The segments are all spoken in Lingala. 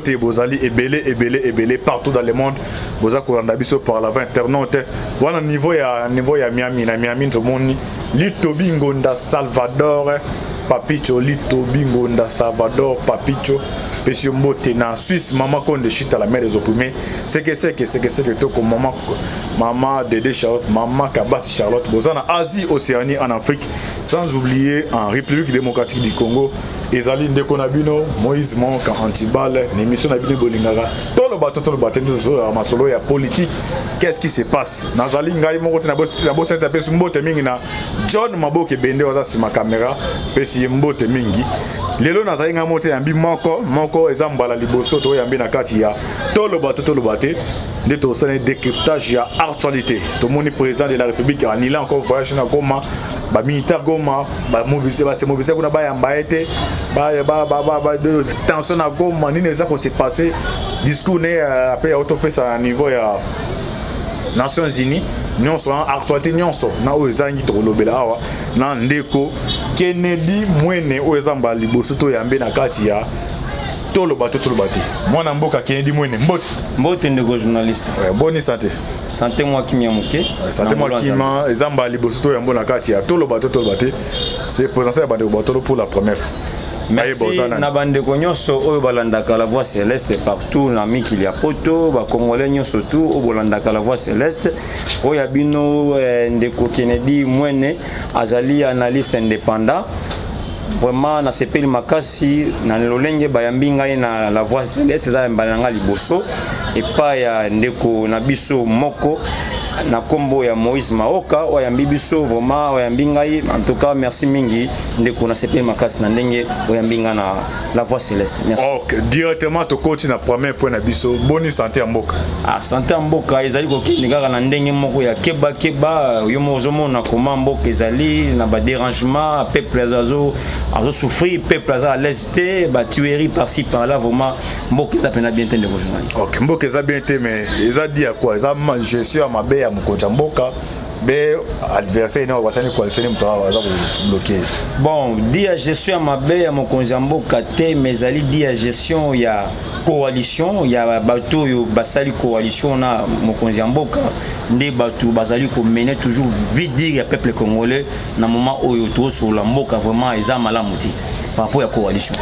te bozali ebele partout dans le monde boza kolanda biso par la internaute wana niveau ya Miami na Miami to moni Litobi Ngonda Salvador Papicho Litobi Ngonda Salvador Papicho Pesio Mbote na Suisse maman konde chita la mère des opprimés c'est que to comme maman Dédé Charlotte maman Kabasi Charlotte bozana Asie Océanie en Afrique sans oublier en République démocratique du Congo ezali ndeko na bino Moïse Monka Antibale l'émission na bino bolingaka tolo bato nzo masolo ya politique qu'est-ce qui se passe nazali ngai moko te na bosa ta pesu mbote mingi na John Maboke Bende waza sima caméra pesi mbote mingi lelo nazali ngai mote yambi moko ezambala liboso to yambi na kati ya tolo bato nde to sane décryptage ya actualité to moni président de la République en il encore voyage na Goma ba militaire Goma ba mobiliser kuna ba yamba été ba tension na Goma nini ça ko s'est passé discours né après autopesa à niveau ya Nations Unies nyonso en actualité nyonso na oyezangi to lobela awa na ndeko Kennedy Mwene oyezamba liboso to yambe na kati ya tolo bato mwana mboka Kennedy Mwene mbote ndeko journaliste bonne santé moi kimia muke santé moi kima ezamba liboso to yambo na kati ya tolo bato c'est présenté à bande bato pour la première fois. Merci na bande nyonso oyo balandaka la voix céleste partout na mikili ya poto ba congolais nyonso tout oyo balandaka la voix céleste oyo abino ndeko Kennedy Mwene azali analyste indépendant vraiment na sepeli makasi na lolenge bayambi ngai na la voix céleste za mbalanga liboso epa ya ndeko na biso moko na kombo ya Moïse Maoka oyambi biso vraiment oyambi ngai en tout cas merci mingi ndeko na sepeli makasi na ndenge oyambi nga na la voix céleste merci. OK directement to continue na premier point na biso bonne santé ya mboka santé ya mboka ezali kokende kaka na ndenge moko ya keba yo mozomona comment mboka ezali na ba dérangement peuple azo souffrir peuple à l'est ba tuerie par-ci par-là vraiment mboka eza pena bien te ndeko journaliste. OK mboka eza bien te mais eza dit à quoi eza gestion ya mabe ya mukonja mboka be adversaire na wasani coalition mto waza bloquer bon dit à gestion ya mabe ya mukonja mboka te mais ali dit à gestion ya coalition ya bato yo basali coalition na mukonja mboka nde bato bazali ko mener toujours vite dire ya peuple congolais na moment oyo to sur la mboka vraiment eza malamu ti par rapport ya coalition.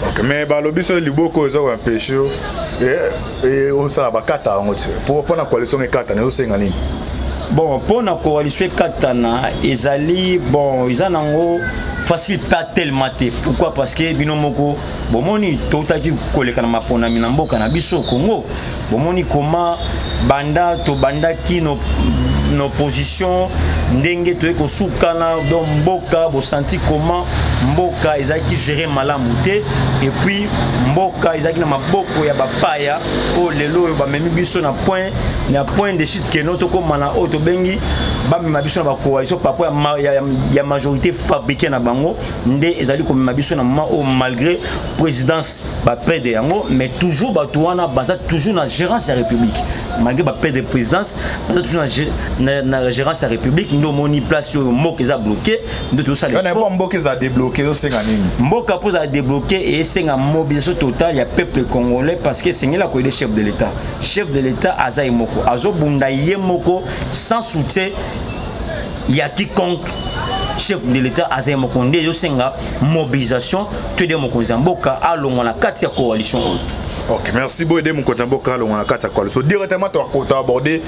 OK mais balobi so liboko eza ko empêcher et on ça ba kata ngoti pour na coalition ekata na osenga nini. Bon pour na coalition katana ezali bon izanango facile pas tellement te pourquoi parce que binomoko bomoni totaki koleka na mapona minamboka na biso Congo bomoni comment banda ki nos positions ndenge to eko sukana donc mboka bo senti comment mboka ezaki gérer malamu te et puis mboka ezaki na maboko ya bapaya o lelo ba memi biso na point de chute que notre comme na auto bengi ba mema biso na ba coalition par rapport ya majorité fabriquée na bango nde ezali comme mema biso na moment au malgré présidence ba perdre yango mais toujours ba tuana baza toujours na gérance ya république malgré ba perdre présidence baza toujours na gérance ya république ndo moni place yo moko eza bloqué ndo tout ça les on mboka eza débloqué au senga nini mboka pour za débloquer et senga mobilisation totale ya peuple congolais parce que c'est là ko le chef de l'état aza moko azo bunda ye moko sans soutien ya quiconque chef de l'état aza moko nde yo senga mobilisation to de moko mboka alonga na kati ya coalition. OK merci beaucoup de moko mboka alonga na kati ya coalition directement to aborder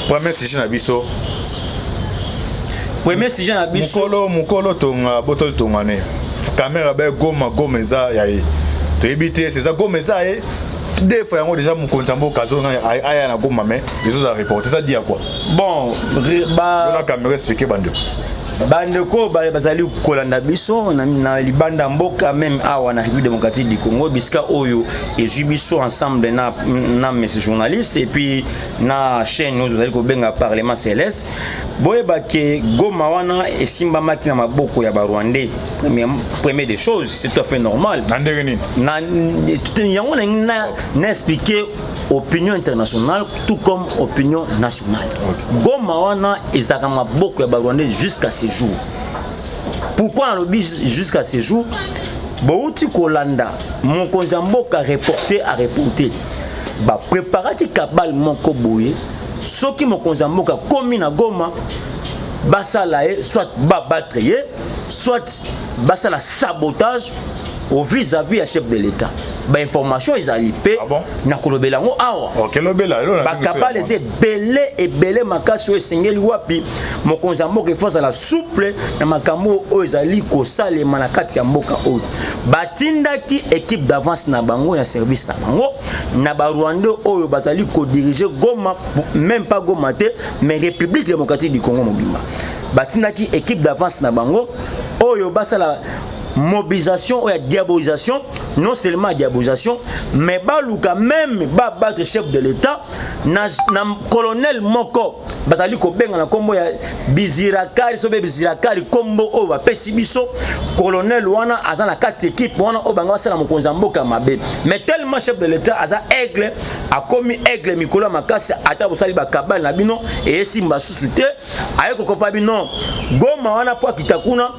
premier sujet na biso. Premier sujet na biso mukolo tonga botol tongane caméra ba goma eza ya to ebité c'est ça goma eza des fois yango déjà mukonza mboka zonga aya na goma mais les autres reporter ça dit à quoi bon ba la caméra expliquer bande bandeko bazali kolanda biso na libanda mboka même awa na République démocratique du Congo biska oyo ezui biso ensemble na mes journalistes et puis na chaîne nous allons ko benga parlement céleste boyeba ke Goma wana esimba maki na maboko ya Rwandais premier des choses c'est tout à fait normal na yango na expliquer opinion internationale tout comme opinion nationale. Goma wana ezaka maboko ya Rwandais jusqu'à ce jour. Pourquoi on lobby jusqu'à ce jour? bouti kolanda mokonzi mboka reporter à reporter ba préparati kabal moko boye soki mokonzi mboka komi na Goma basala soit ba battre soit basala sabotage au vis-à-vis à chef de l'État. Ba information ezali pe na kolobela ngo awa. OK lobela lo na. Ba kapale c'est belé makasi o sengeli wapi mokonzi mboka force la souple na makambo o ezali ko salema na kati ya mboka o. Batindaki équipe d'avance na bango na service na bango na ba Rwanda oyo bazali ko diriger Goma, même pas Goma te mais République démocratique du Congo mobimba. Batindaki équipe d'avance na bango oyo basala mobilisation ou diabolisation, non seulement diabolisation, mais baluka même battre chef de l'État, na colonel moko, batali ko benga na kombo ya Bizirakari, sobe Bizirakari kombo o ba pesibiso, colonel wana azana 4 équipes wana o banga sala mokonza mboka mabe. Mais tellement chef de l'État aza aigle, a commis aigle Mikola Makasi ata bosali ba kabal na bino et simba susute, ayeko kopa bino Goma wana po kitakuna.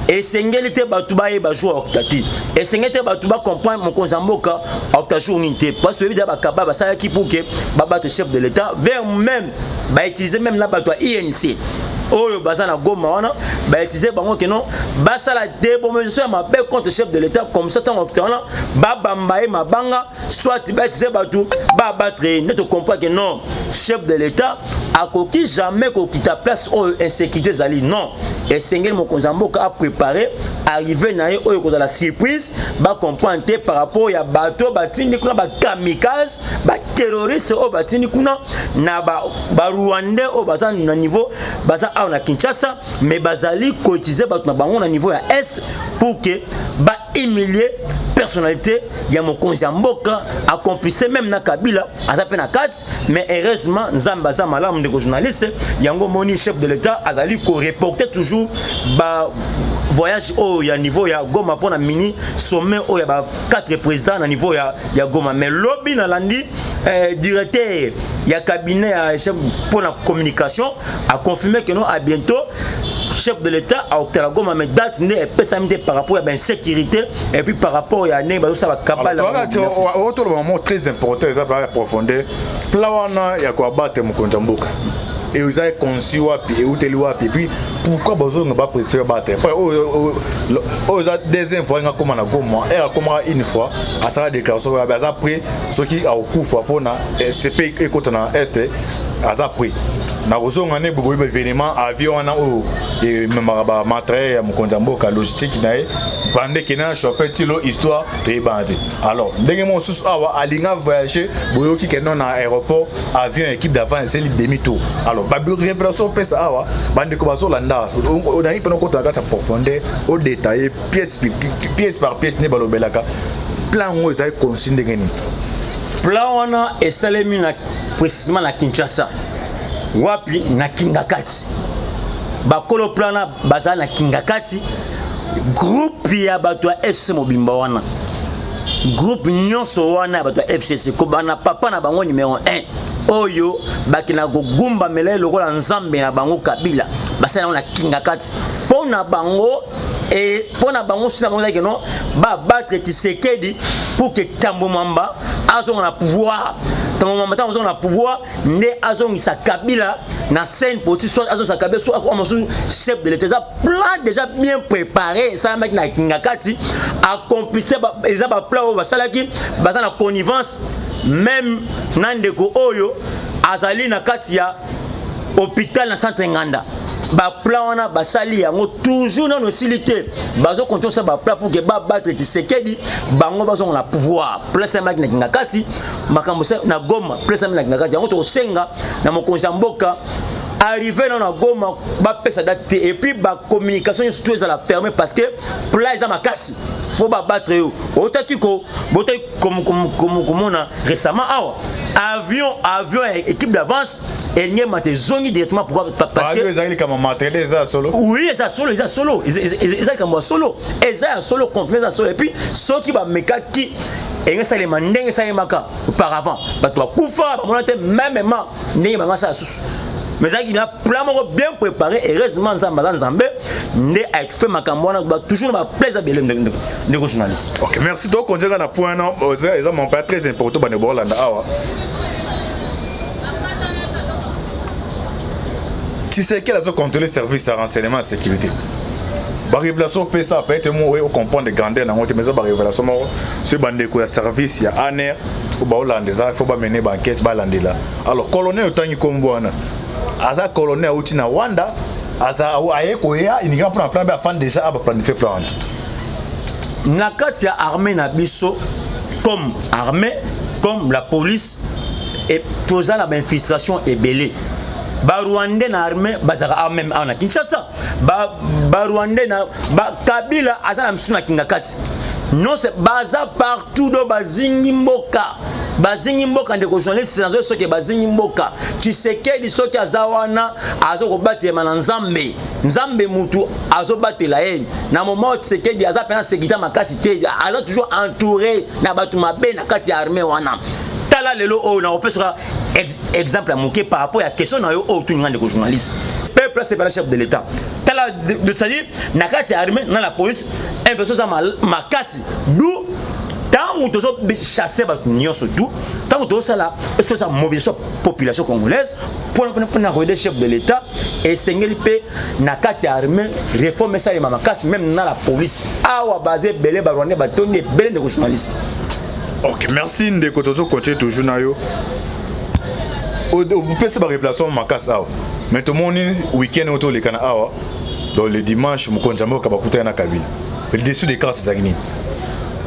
Et sengeli te batuba e ba jouer okitati et sengeli te batuba comprendre mon konzamboka oktajour ninte parce que évidemment ba kaba ba sala ki pour que ba battre chef de l'État vers même ba utiliser même la batwa INC oyo bazana Goma wana ba utiliser bango que non ba sala débomisation ma be contre chef de l'État comme ça tant octana ba bambaye mabanga soit ba utiliser batu ba battre ne te comprends que non chef de l'État a coquille jamais ko kita place o insécurité zali non et sengeli mon konzamboka a préparé arriver na ye oyo kozala surprise ba comprendre par rapport ya bateau batindi kuna ba kamikaze ba terroriste o batindi kuna na ba Rwandais o bazana na niveau baza a na Kinshasa mais bazali cotiser bato na bango na niveau ya est pour que ba humilier personnalité ya mokonzi mboka accomplissait même na Kabila azape na 4 mais heureusement nzamba za malamu de journaliste yango moni chef de l'État azali ko reporter toujours ba voyage au ya niveau ya Goma pour na mini sommet au ya ba 4 présidents na niveau ya Goma mais lobby na landi directeur ya cabinet ya chef pour la communication a confirmé que non à bientôt chef de l'État a obtenu la Goma mais date n'est pas samedi par rapport à l'insécurité et puis par rapport à ne ça va capable autre moment très important ça va approfondir plawana ya ko battre mokonzi mboka et vous avez conçu wapi et où t'es wapi puis pourquoi besoin de pas préciser battre aux des infos nga comme na Goma et comme une fois à ça déclaration après ce qui a au coup pour na CP et côté na est à après na kozonga ne bobo événement avion na o et même ba matériel ya mokonzi mboka logistique na e bande kena chauffeur tilo histoire de bande alors ndenge mo susu awa alinga voyager boyoki kena na aéroport avion équipe d'avance c'est libre demi tour alors ba révélation pesa awa bande ko bazolanda o dani pena ko ta profondeur au détail pièce par pièce ne balobelaka plan o ezai consigne ngeni plan wana esalemi na précisément na Kinshasa wapi na Kingakati bakolo plana bazala na Kingakati groupe ya bato ya FC Mobimba wana groupe nyonso wana bato ya FCC ko bana papa na bango numéro 1 oyo bakina gugumba melele lokola nzambe na bango Kabila basala na Kingakati pona bango et pona bango sina bango que non ba battre Tshisekedi pour que Tambo Mamba azonga na pouvoir Tambo Mamba azonga na pouvoir ne azonga sa Kabila na scène politique soit azonga sa Kabila soit comme chef de l'État plan déjà bien préparé ça mec na Kingakati accomplissait ba plan ba salaki bazana na connivence même nandeko oyo azali na kati ya hôpital na centre Nganda ba plan wana basali yango toujours na nosilité bazo continuer ça ba plan pour que ba battre Tshisekedi bango bazo na pouvoir place ya maki na Kingakati makambo na Goma place ya na Kingakati yango to senga na mokonzi mboka arrivé dans la Goma ba pesa date et puis ba communication surtout à la fermer parce que place à makasi faut ba battre yo otaki ko botai comme on a récemment avion équipe d'avance et n'y a des zones directement pour parce que ils ont comme matériel ça solo oui ça solo ils comme solo et ça solo complet ça solo et puis ceux qui va meka qui et ça les mandeng ça maka auparavant ba toi kufa ba monate même ndenge ba ça mais ça qui a plan bien préparé et heureusement Nzambe ndé a fait makambo na toujours na plaisir de journaliste. OK, merci donc on dirait na point non, ça mon pas très important ba ne bolanda awa. Tu sais quel a contrôler service à renseignement et sécurité. La révélation peut ça peut être moi au comprendre de grandeur dans mais ça la révélation ce bandé ko ya service ya ANR ou ba Hollande ça il faut pas mener banquette ba Hollande là. Alors colonel Otangi Kombwana aza colonel outi na Rwanda aza aye ko ya inga pour plan ba fan déjà ba planifier plan. Na kati ya armée na biso comme armée comme la police et posant la infiltration est belé. Ba Rwandais na armée bazaka même ana Kinshasa ba Rwandais na ba Kabila azana msuna kingakati non c'est baza partout do bazingi mboka ndeko journaliste nazo soki bazingi mboka Tshisekedi soki azawana azo batela na Nzambe mutu azo batela yeni na moment Tshisekedi aza pena sécurité makasi te aza toujours entouré na batu mabe na kati ya armée wana tala lelo o na opesera exemple à moquer par rapport à la question na yo autour de journaliste peuple c'est pas le chef de l'état tala de ça dire na kati armée na la police investir ça makasi d'où tant on doit chasser ba nyonso tout tant on doit ça là c'est ça mobiliser population congolaise pour na chef de l'état et sengeli pe na kati armée réformer ça les makasi même na la police awa basé belé ba rwandais ba toni belé de journaliste. OK, merci ndeko tozo continuer toujours na yo. Vous pouvez faire révélation makasi awa. Mais tout le monde week-end autour les kana awa. Dans le dimanche mon konjambo kabakuta na Kabila. Le dessus des cartes zagini.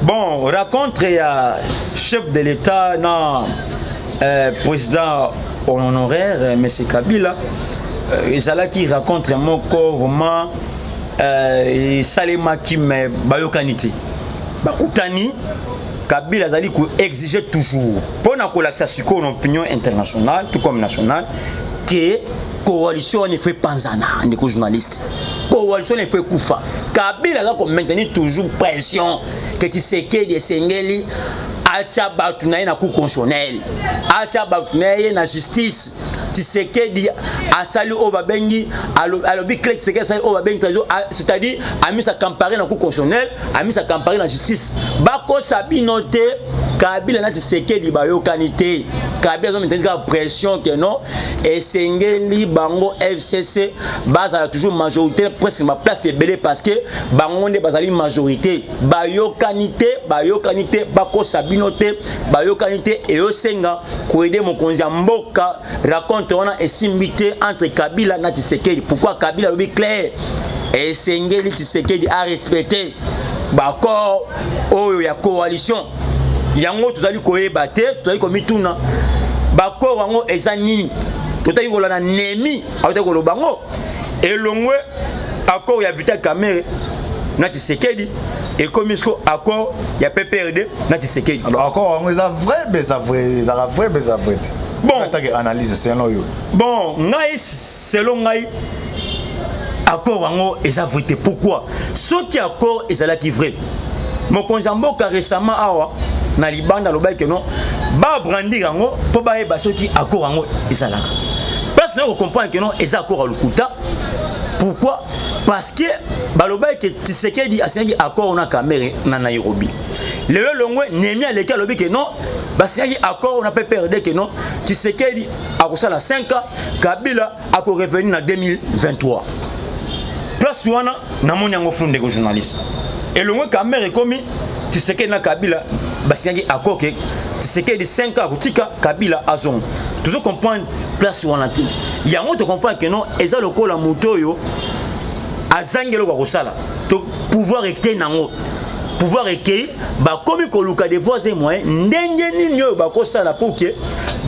Bon, rencontre ya chef de l'état na président honoraire monsieur Kabila. Ezala qui rencontre mon corps vraiment Salema qui me bayokanité. Bakutani Kabila azali ko exiger toujours pour na kolaksa siko en opinion internationale tout comme nationale que coalition ne fait pas panzana ndeko journaliste coalition ne fait kufa Kabila za ko maintenir toujours pression que tu sais que des sengeli acha batu na cour constitutionnelle acha batu na justice tu sais que di asali obabengi alobi clé c'est que ça obabengi c'est-à-dire a mis sa campagne na cour constitutionnelle a mis sa campagne na justice bako sabinote Kabila na tu sais que di bayokanité Kabila zo maintenir pression que non et sengeli bango FCC base toujours majorité presque ma place est belé parce que bango ne bazali majorité bayokanité bako sabinote bayokanité et osenga ko aider mon konzi mboka raconte on a simité entre Kabila na Tshisekedi pourquoi Kabila lobi clair et sengeli Tshisekedi a respecté bako oyo ya coalition yango tozali koyeba te tozali komituna bako wango eza nini totaki kolana nemi awutaki koloba ngo elongwe accord ya Vital Kamerhe na Tshisekedi et comme il accord il y a PPRD na Tshisekedi. Alors accord on est vrai ça vrai. Bon, analyse selon yo. Bon, ngai selon ngai accord wango eza vrai. Pourquoi? Ce qui accord ezala ki vrai. Mon konjamboka récemment awa na libanda lobaki que non ba brandir yango po ba yeba soki accord yango ezalaka. Parce que on comprend que non eza accord à lukuta. Pourquoi? Parce que balobaki que Tshisekedi a signé accord na Kamerhe na Nairobi. Le longwe nemi a lequel lobi que non ba signé accord on a PPRD que non Tshisekedi a kosala 5 ans Kabila a ko revenir en 2023. Place wana na moni yango funde ko journaliste. Et longwe Kamerhe komi Tshisekedi na Kabila ba signé accord que Tshisekedi 5 ans kutika Kabila azon. Toujours comprendre place wana te. Yango te comprendre que non eza lokola mutoyo azangelo kwa kosala to pouvoir ete nango pouvoir eke ba komi koluka des voies et moyens ndenge nini yo ba kosala pour que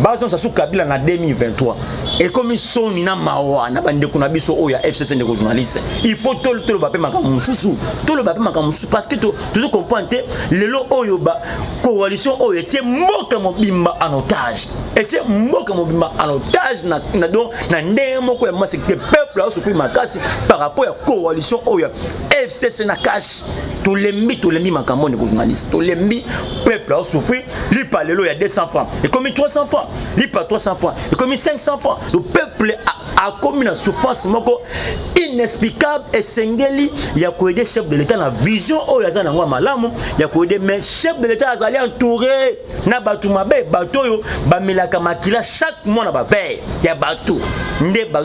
bazo sa sou Kabila na 2023 et comme soni na mawa na bande kuna biso oya FCC ndeko journaliste il faut tout le bape makamususu tout le bape makamususu parce que toujours comprendre lelo oyo ba coalition oyo était mboka mobimba en otage était mboka mobimba en otage na donc na ndenge moko ya masi que peuple a souffrir makasi par rapport à coalition oyo FCC na cash tout lembi makambo ndeko journaliste tout lembi peuple a souffrir li palelo il y a 200 francs et comme 300 francs li pas 300 francs et comme 500 francs le peuple a commis une souffrance moko inexplicable et sengeli ya ko aider chef de l'état na vision o ya zana ngwa malamu ya ko aider mais chef de l'état azali entouré na batu mabe bato yo ba melaka makila chaque mois na ba veille ya batu nde ba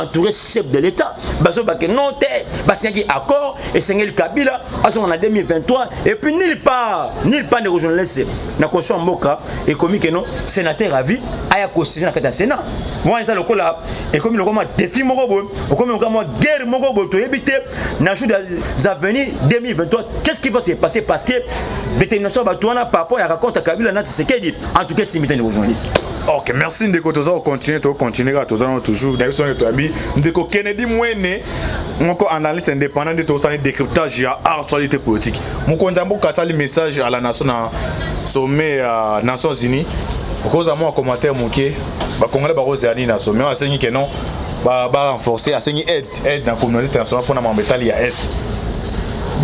entouré chef de l'état baso ba ke non te ba signé accord et sengeli Kabila aso en 2023 et puis nulle part de journaliste na conscience mboka et commis que non sénateur à vie aya ko signe na kata sénat moi ça le kola et comme le comment défi moko bo comme le comment guerre moko bo to yebité na jour des avenirs 2023 qu'est-ce qui va se passer parce que détermination batouana par rapport à raconte Kabila na Tshisekedi en tout cas c'est mitaine aux journalistes. OK, merci ndeko toza continuer toujours d'ailleurs son ami ndeko Kennedy Mwene moko analyste indépendant de to sani décryptage ya actualité politique. Mukonza mboka sali message à la nation na sommet Nations Unies. Cause à moi commentaire moké ba congolais ba rozani na sommet a sengi que non ba renforcer a sengi aide dans communauté internationale pour na mambetali ya est.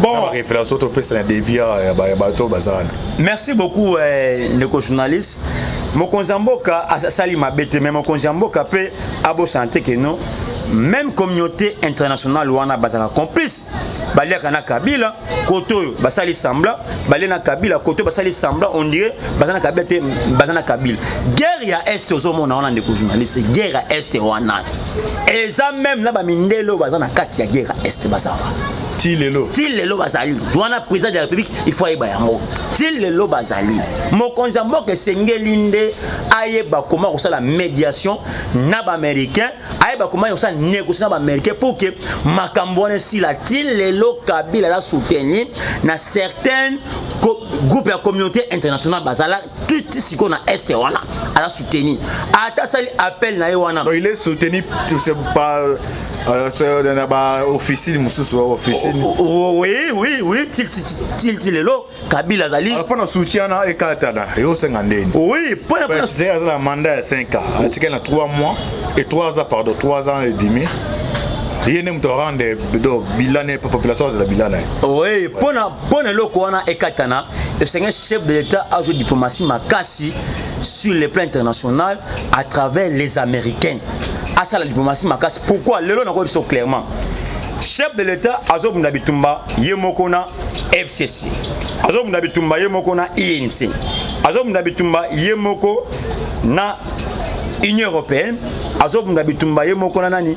Bon, réflexion au pèse na débit ya ba to bazana. Merci beaucoup ndeko journaliste. Mokonza mboka sali mabete mais mokonza mboka pe abo santé que non même communauté internationale wana bazaka complice balia kana Kabila koto basali sambla balia na Kabila koto basali sambla on dirait bazana Kabila te bazana Kabila guerre ya est ozomona wana ndeko journaliste guerre ya est wana eza même na ba mindelo bazana kati ya guerre ya est bazawa Tilelo bazali douana président de la République il faut ayeba yango Tilelo bazali mokonza mboka sengelinde ayeba comment on la médiation na ba américain ayeba comment on négocier na ba américain pour que makambone si la Tilelo Kabila la soutenir na certains groupes de communauté internationale bazala tout ce qu'on a est wana à la soutenir ata sali appel na wana il est soutenu c'est pas officiel mususu officiel oui Tilelo Kabila zali alors pour soutien na ekatana yo 50 oui pour c'est un mandat de 5 ans atika na 3 mois et 3 ans pardon 3 ans et demi yene mto rande bilan et population de la bilan oui pour le koana ekatana le chef de l'état a joué diplomatie makasi sur le plan international à travers les Américains. À ça la diplomatie makasi. Pourquoi? Le lot n'a pas clairement. Chef de l'État Azob Nabitumba Yemokona FCC. Azob Nabitumba Yemokona INC. Azob Nabitumba Yemoko na Union européenne. Azob Nabitumba Yemokona nani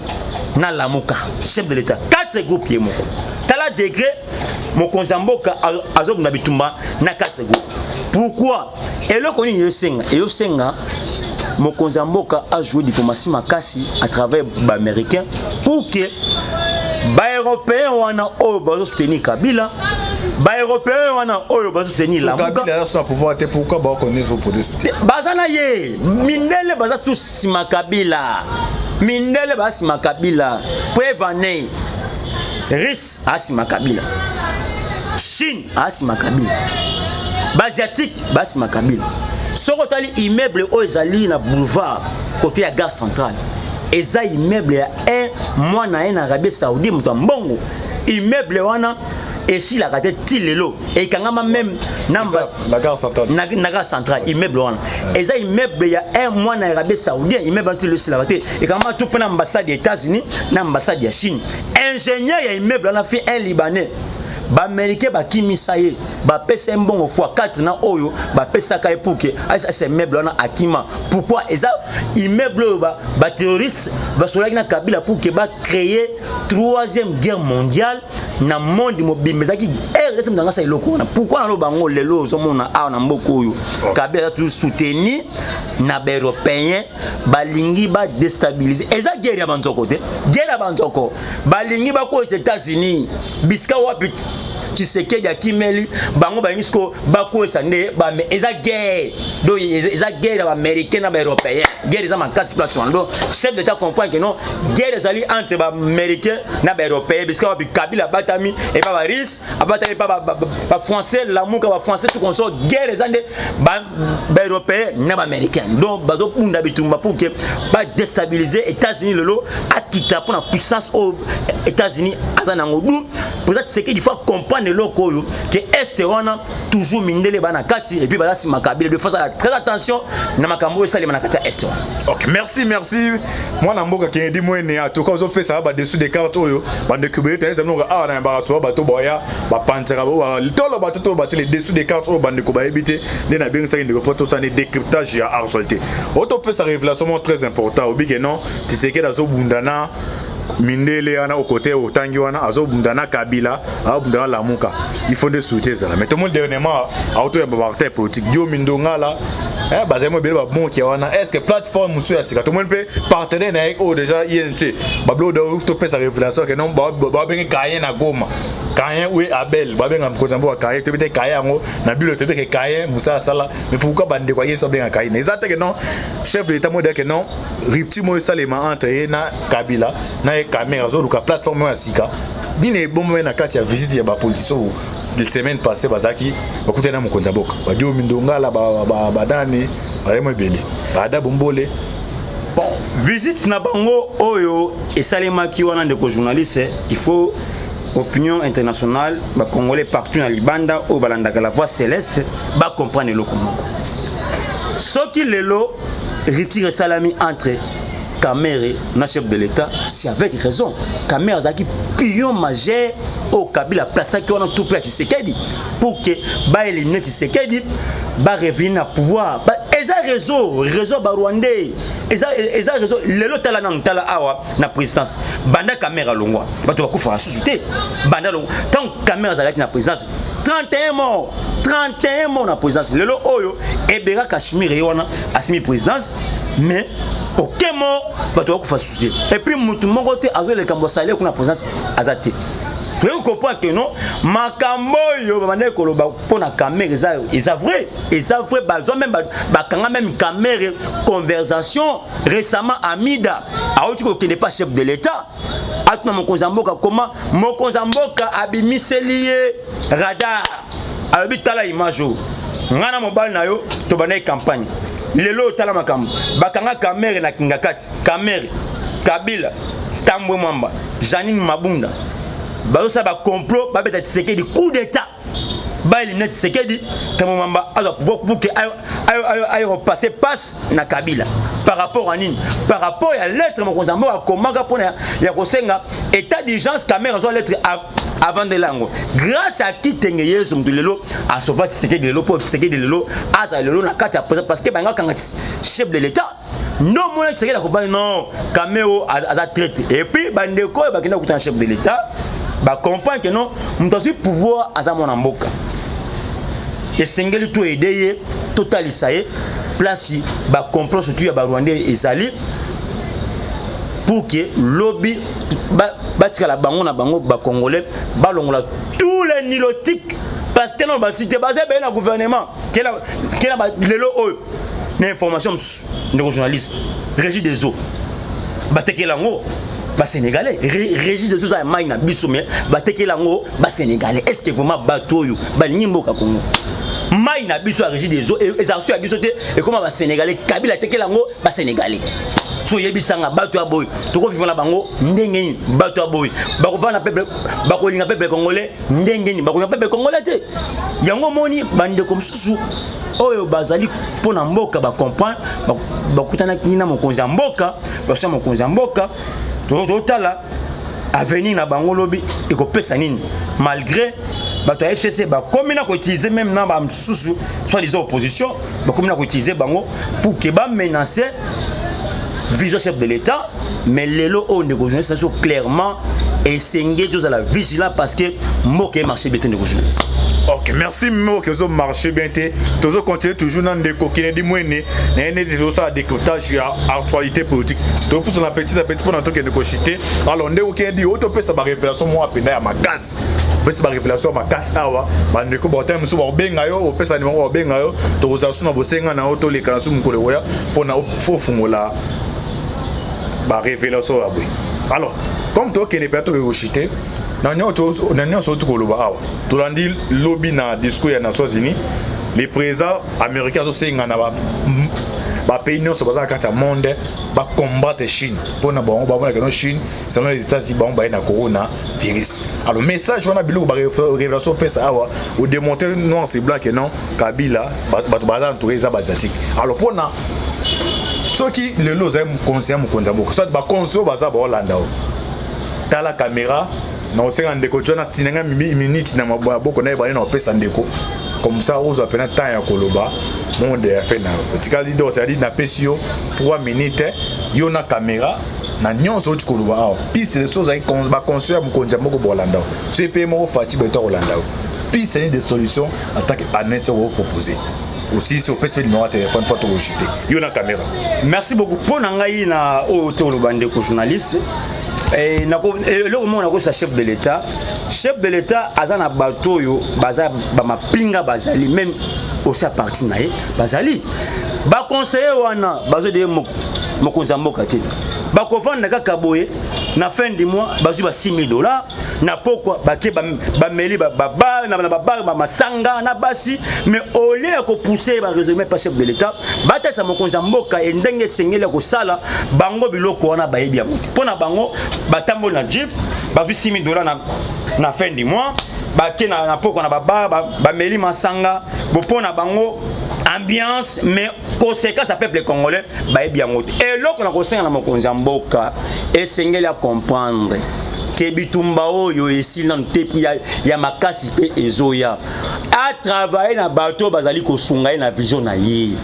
na Lamuka. Chef de l'État. 4 groupes Yemoko. Tala degré Mokonzamboka Azob Nabitumba na 4 groupes. Pourquoi? Et là, on est Mokonza mboka a joué diplomatie makasi à travers les Américains pour que les Européens wana oyo bazo soutenir Kabila, les Européens wana oyo bazo soutenir Lamuka. Kabila a son pouvoir te pourquoi ba connaître pour des soutiens. Bazana ye, mindele baza tous sima Kabila. Mindele baza sima Kabila. Prévané. Russe a sima Kabila. Chine a sima Kabila. Basiatique basi makabila sokotali immeuble oyezali na boulevard côté ya gare centrale eza immeuble ya mois na Arabie Saoudite muto mbongo immeuble wana esi la kate Tilelo et kangama même namba la gare centrale na gare centrale immeuble wana eza immeuble ya mois na Arabie Saoudite immeuble Tilelo si la kate et kangama tout pour l'ambassade des États-Unis na ambassade ya Chine ingénieur ya immeuble wana fait un Libanais ba américain ba kimisa ye ba pesa mbongo fois 4 na oyo ba pesa ka pour que ce meuble na akima pourquoi eza immeuble ba terroriste ba solaki na Kabila pour que ba créer 3e guerre mondiale na monde mobimezaki RDC ndanga sa iloko na pourquoi na lo bango lelo zo mona a na mboko oyo Kabila tout soutenu na ba européen balingi ba déstabiliser eza guerre ya banzoko te guerre ya banzoko balingi ba ko aux États-Unis biska wapi Tshisekedi akimeli bango bangisko bako sande ba eza guerre do eza guerre ba américain na ba européen guerre eza makasi place wana chef d'état comprend que non guerre ezali entre ba américain na ba européen biska ba Kabila batami et pas ba russe abatami pas ba français Lamuka ba français tout consort guerre ezande ba européen na ba américain donc bazo punda bitumba pour que ba déstabiliser États-Unis lelo akita pour la puissance aux États-Unis azana ngodu peut-être c'est qu'il faut comprendre comprendre lokoyo que est wana toujours mindele bana kati et puis bala si makabile de faire très attention na makambo ça les manakata est wana. OK, merci. Moi na mboka ki ndi mwene a to ka zo pesa ba dessus des cartes oyo bande kubete ça no a na embarrasso ba to boya ba pantera ba tolo ba to ba les dessus des cartes oyo bande ko ba ebité les na bien ça ndi ko poto ça ne décryptage ya argenté. Auto pesa révélation très important obi que non tu sais que dazo bundana mindele ana au côté au tangi wana azo bundana kabila a bundana lamuka il faut de soutenir ça mais tout le monde dernièrement auto ya parti politique dio mindonga là bazemo bele ba bon ki wana est-ce que plateforme musu ya sika tout le monde peut partenaire na o déjà INC bablo do to pesa révélation que non ba ben kayen na Goma kayen oui Abel ba ben mkozambo kayen to bete kayen ngo na bilo to bete kayen musa sala mais pourquoi bande kwa yeso ben kayen exact que non chef de l'état modèle que non ripti mo salema entre na kabila na caméra zo luka plateforme ya sika bine bombe na kati ya visite ya ba politicien semaine passée bazaki bakutana mu konzaboka badio mindonga la ba dani baremo ebele bada bombole. Bon, visite na bango oyo esalemaki wana ndeko journaliste, il faut opinion internationale ba congolais partout na libanda o balandaka la voix céleste ba comprendre le komoko. Soki lelo retire salami entre Kamere na chef de l'état, c'est avec raison. Kamere azaki pion majeur au Kabila place qui on a tout près Tshisekedi pour que ba éliminer Tshisekedi ba revenir au pouvoir. Eza réseau ba rwandais. Eza réseau lelo tala na tala awa na présidence. Banda Kamere longwa. Ba to ko fera susciter. Banda longwa. Tant Kamere azaki na présidence 31 morts na présidence. Lelo oyo ebera Kashmir wana asimi présidence mais aucun mot bato ko fa susciter. Et puis mutu mongo te azo le kambo salé kuna présidence azate. Tu comprends que non makambo yo bande ko loba pona Kamere eza vrai bazo même bakanga même Kamere conversation récemment Amida aoti ko kende pas chef de l'état atuna mokonzamboka comment mokonzamboka abimiselié radar alobi tala image ngana mobile na yo to bana campagne lelo tala makambo bakanga Kamere na kingakati Kamere Kabila Tambwe Mwamba Janine Mabunda bazo sa ba complot ba beta Tshisekedi coup d'état ba éliminer Tshisekedi Tambwe Mwamba azo pouvoir pour que ayo repasser passe na Kabila par rapport à nini par rapport à lettre mokonzambo a komanga pona ya kosenga état d'urgence Kamere zo lettre avant de lango grâce à qui tenge yezo mdulelo a sauver Tshisekedi lelo pour Tshisekedi lelo aza lelo na kati parce que banga kanga chef de l'état non moi Tshisekedi la compagnie non Kamero a traité et puis bandeko ba kina kuta chef de l'état ba comprendre que non mutazi pouvoir aza mona mboka et singeli to aider totalisaye place ba comprendre surtout ya ba rwandais ezali pour que lobby batika la bango na bango ba congolais balongola tous les nilotiques parce que non ba cité basé ben na gouvernement kela ba lelo oyo na information de journaliste régie des eaux ba tekelango ba sénégalais régie des eaux za mai na biso mais ba tekelango ba sénégalais est-ce que vraiment bato yo ba nyimboka Congo mai na biso a régie des eaux et ça a biso te et comment ba sénégalais Kabila tekelango ba sénégalais so yebisanga bato ya boy toko vivre na bango ndenge ni bato ya boy bako vana peuple bako linga peuple congolais ndenge ni bako linga peuple congolais te yango moni bande comme susu oyo bazali pona mboka ba comprendre bakutana kina mokonzi mboka basa mokonzi mboka to tala avenir na bango lobi ekopesa nini malgré bato ya FCC ba komina ko utiliser même na ba susu soit les oppositions ba komina ko utiliser bango pour que ba menacer vice chef de l'état mais lelo on négocier ça clairement et sengé tous à la vigilance parce que moké marché bien négocier. OK, merci moké zo marché bien té toujours continuer toujours dans des coquines di moine na né de ça décryptage ya actualité politique donc pour la petite pour notre que négocier alors ndé OK di auto pesa ba révélation moi apenda ya makasi pesa ba révélation makasi awa ba ndeko ba time so ba benga yo o pesa numéro ba benga yo to za suna bosenga na auto le kana su mukole oya pona fofungola ba révélation abwe alors comme toi qui n'est pas trop rejeté nanyo so to koloba awa to landi lobby na discours ya Nations Unies les présidents américains so senga na ba pays non so baza kata monde ba combattre Chine pour na bon ba na Chine selon les États-Unis ba na corona virus. Alors message on a biloko ba révélation pesa awa ou démontrer non c'est blanc que non Kabila ba entouré za asiatique. Alors pour na ceux qui le lot aiment conseiller mon konzambo soit ba conseiller baza ba Hollande ta la caméra na osenga ndeko jona sinanga minute na maboko na ba na pesa ndeko comme ça aux appels temps ya koloba monde ya fait na tika lido ça dit na pesio 3 minutes yo na caméra na nyonso tu koloba ah piste les choses avec ba conseiller mon konzambo ko Hollande c'est pe mo fati beto Hollande puis c'est des solutions attaque annonce vous proposer aussi sur PSP numéro de téléphone pas trop jeter yo na caméra. Merci beaucoup pour ngai na o to lo bande ko journaliste et le moment on a sa chef de l'état azana bato yo baza ba mapinga bazali même aussi à partir naé bazali ba conseiller wana bazo de mokonza mboka te ba ko vendre kaka boye na fin du mois bazu ba $6,000 na pourquoi ba ke ba meli ba masanga na basi mais au lieu ko pousser ba résumer par chef de l'état ba ta sa mokonza mboka e ndenge sengela ko sala bango biloko wana ba yebi yango pona bango ba tambo na jeep ba vu $6,000 na fin du mois ba ke na pourquoi na ba meli masanga bo pona bango ambiance mais conséquence à peuple congolais ba yebi yango et loko na ko senga na mokonza mboka et sengela comprendre que bitumba oyo esili na tepi ya makasi pe ezoya a travailler na bateau bazali ko sunga na vision na ye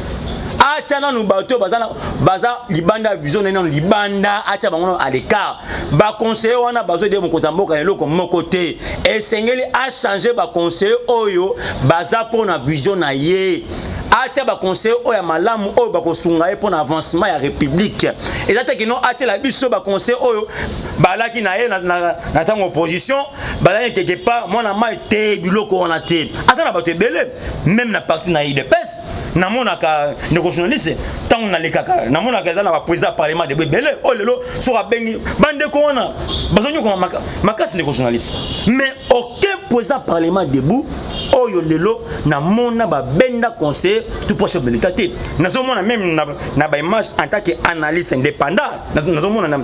acha na no bateau baza libanda vision na libanda acha bango à l'écart ba conseiller wana bazo de mokonza mboka eloko moko te esengeli a changer ba conseiller oyo baza pour na vision na ye acha ba conseiller oya malamu oyo ba kosunga e pour avancement ya république ezate que non acha la biso ba conseiller oyo balaki na ye na tango opposition balaki quelque part mwana mai te biloko wana te ata na bato ebele même na parti na IDPS na mona ka ndeko journaliste tango na lekaka na mona ka za na ba président parlement de belé o lelo so abengi bande ko wana bazonyo ko makasi ndeko journaliste mais aucun président parlement debout oyo lelo na mona ba benda conseil tout pour chef de l'état té nazo mona même na ba image en tant que analyste indépendant nazo mona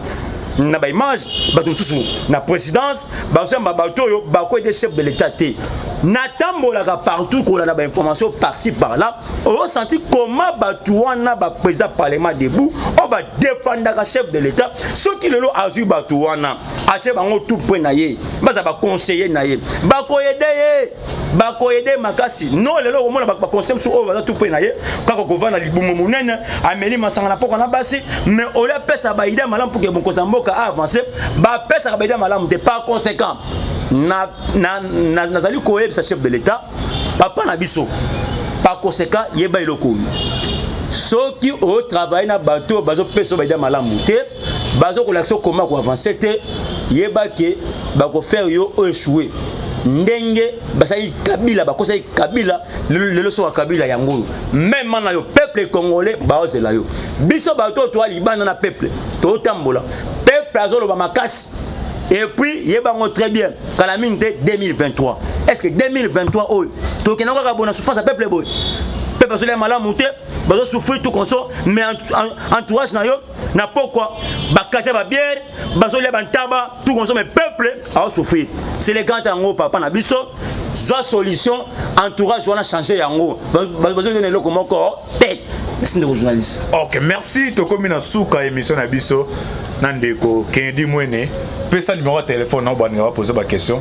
na ba image bato mususu na présidence bazomba bato yo ba ko des chefs de l'état té na tambola ka partout ko na ba information par-ci par-là on senti comment bato wana ba président parlement debout on va défendre ka chef de l'état ce qui lelo azu bato wana ache bango tout point na ye baza ba conseiller na ye ba ko aider makasi non lelo ko mona ba conseiller sur o baza tout point na ye kako ko vana libumu munene ameli masanga na poko na basi mais on la pesa ba idée malam pour que bon kozamboka a avancer ba pesa ba idée malam de par conséquent nazali koyeb sa chef de l'état papa na biso par conséquent yeba iloko soki au travail na bateau bazo peso ba idée malam te bazo ko l'action comment ko avancer te yeba ke ba ko faire yo échouer ndenge basali Kabila bakosali Kabila le so Kabila yango même na yo peuple congolais baozela yo biso bato to libana na peuple to tambola peuple azolo ba makasi et puis yebango très bien kala minde 2023 est-ce que 2023 oh to kenako ka bona souffrance peuple boy peuple azolo malamu te bazo souffrir tout comme ça mais entourage na yo na pourquoi bakase ba bière bazo le bantaba tout comme ça mais peuple a souffrir c'est les grands tango papa na biso soit solution entourage wana changer yango bazo donner le comment corps tête merci de journaliste. OK, merci to komi na suka émission na biso nandeko Kendi Mwene pesa numéro de téléphone na bana va poser ba question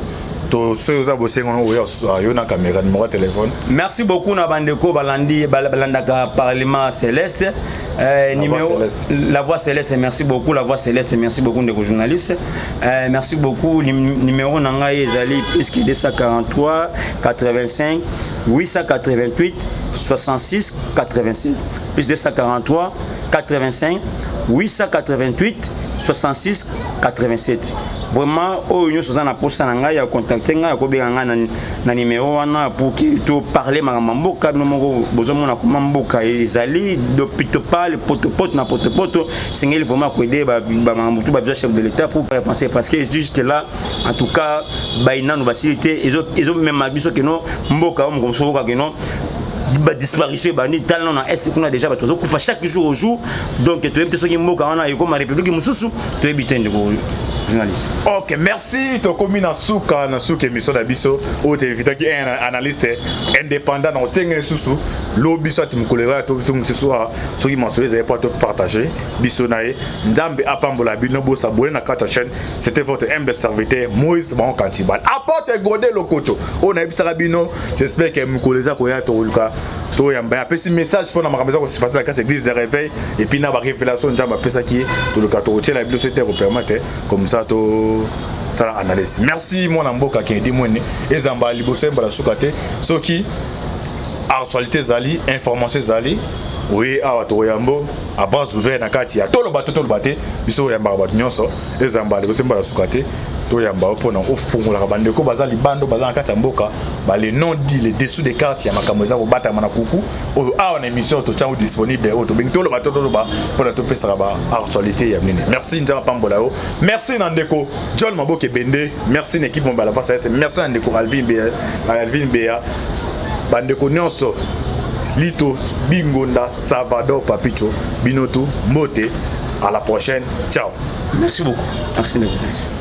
to soza bosengo yo na caméra numéro de téléphone. Merci beaucoup na bandeko balandaka parlement céleste numéro la voix céleste merci beaucoup la voix céleste merci beaucoup de journalistes merci beaucoup numéro nanga ezali plus que 243 85 888 66 87 plus 243 85 888 66 87 vraiment au union sozana posa nanga ya contacter nga ko benga na numéro wana pour que to parler mamboka no moko bozomona ko mamboka ezali d'hôpital pas le potopoto na potopoto singeli vraiment ko aider ba mambutu ba chef de l'état pour avancer parce que juste là en tout cas baina no facilité ezo même mabiso que no mboka comme soka que no disparition bani talent na est qu'on a déjà bato kufa chaque jour au jour donc tu es soki mboka wana yoko ma république mususu tu es bitende ko journaliste. OK, merci to komi na suka émission na biso o te invité qui un analyste indépendant na senge susu lo biso timkolera to biso mususu soki mensuel vous avez pas to partager biso nae nzambe apambola bino bo s'abonner na carte chaîne. C'était votre humble serviteur Moïse Baon Kantibal. Apporte Godé Lokoto. On a bisara bino. J'espère que mukoleza ko ya to luka to yamba apesi message pour na makameza ko se passer la carte église de réveil et puis na ba révélation nzamba pesa ki to luka to tiela bino c'était permettre comme ça to ça la analyse. Merci mon amboka qui dit mwene ezamba liboso mbala sukate soki actualité zali information zali. Oui, awa to yambo a base ouverte na kati ya tolo bate biso yamba ba nyonso ezamba liboso mbala sukate to yamba pona ofungola bande ko bazali bando bazali kati ya mboka ba les non dit les dessous des cartes ya makambo za ko bata mana kuku o awa na émission to chango disponible o to bengtolo ba pona to pesa ba actualité ya mine. Merci nzaba pambola o. Merci Nandeko John Maboke Bende, merci une équipe mbala face à merci Nandeko Alvin Bea bandeko nyonso Lito Bingonda Salvador Papicho Binoto Mote. À la prochaine. Ciao. Merci beaucoup. Merci beaucoup.